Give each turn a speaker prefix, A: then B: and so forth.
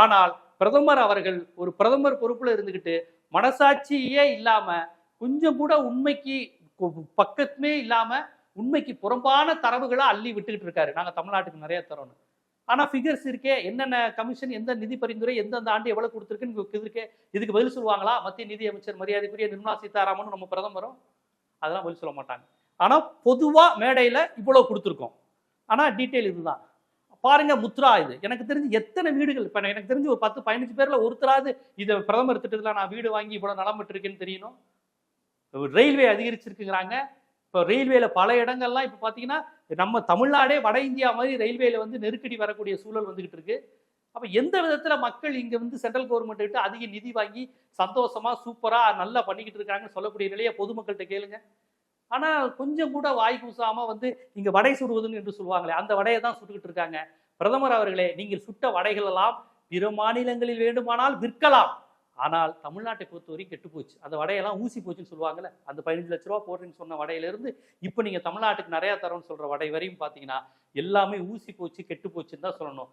A: ஆனால் பிரதமர் அவர்கள் ஒரு பிரதமர் பொறுப்புல இருந்துகிட்டு மனசாட்சியே இல்லாம கொஞ்சம் கூட உண்மைக்கு பக்கத்துமே இல்லாம உண்மைக்கு புறம்பான தரவுகளை அள்ளி விட்டுக்கிட்டு இருக்காரு. நாங்க தமிழ்நாட்டுக்கு நிறைய தரோம். ஆனா ஃபிகர்ஸ் இருக்கே, என்னென்ன கமிஷன், எந்த நிதி பரிந்துரை எந்தெந்த ஆண்டு எவ்வளவு கொடுத்துருக்குன்னு இருக்கே. இதுக்கு பதில் சொல்லுவாங்களா மத்திய நிதி அமைச்சர் மரியாதைக்குரிய நிர்மலா சீதாராமன் நம்ம பிரதமரும்? அதெல்லாம் பதில் சொல்ல மாட்டாங்க. ஆனா பொதுவா மேடையில இவ்வளவு கொடுத்துருக்கோம். ஆனா டீட்டெயில் இதுதான். பாருங்க முத்ரா இது எனக்கு தெரிஞ்சு எத்தனை வீடுகள், இப்ப எனக்கு தெரிஞ்சு ஒரு 10-15 பேர்ல ஒருத்தராது இதை பிரதமர் திட்டத்தில் நான் வீடு வாங்கி இவ்வளவு நலம் பெற்றிருக்கேன்னு தெரியணும். ரயில்வே அதிகரிச்சிருக்குங்கிறாங்க. இப்போ ரயில்வேல பல இடங்கள்லாம் இப்போ பார்த்தீங்கன்னா நம்ம தமிழ்நாடே வட இந்தியா மாதிரி ரயில்வேல வந்து நெருக்கடி வரக்கூடிய சூழல் வந்துகிட்டு இருக்கு. அப்போ எந்த விதத்துல மக்கள் இங்க வந்து சென்ட்ரல் கவர்மெண்ட் கிட்ட அதிக நிதி வாங்கி சந்தோஷமா சூப்பரா நல்லா பண்ணிக்கிட்டு இருக்காங்கன்னு சொல்லக்கூடிய நிலையை பொதுமக்கள்கிட்ட கேளுங்க. ஆனா கொஞ்சம் கூட வாய் கூசாம வந்து இங்க வடை சுடுவதுன்னு என்று சொல்லுவாங்களே, அந்த வடையை தான் சுட்டுக்கிட்டு இருக்காங்க. பிரதமர் அவர்களே, நீங்கள் சுட்ட வடைகள் எல்லாம் பிற மாநிலங்களில் வேண்டுமானால் விற்கலாம். ஆனால் தமிழ்நாட்டை பொறுத்தவரைக்கும் கெட்டு போச்சு. அந்த வடையெல்லாம் ஊசி போச்சுன்னு சொல்லுவாங்கல்ல, அந்த 15 லட்ச ரூபா போடுறேன்னு சொன்ன வடையிலிருந்து இப்போ நீங்க தமிழ்நாட்டுக்கு நிறைய தரோன்னு சொல்ற வடை வரையும் பார்த்தீங்கன்னா எல்லாமே ஊசி போச்சு, கெட்டு போச்சுன்னு தான் சொல்லணும்.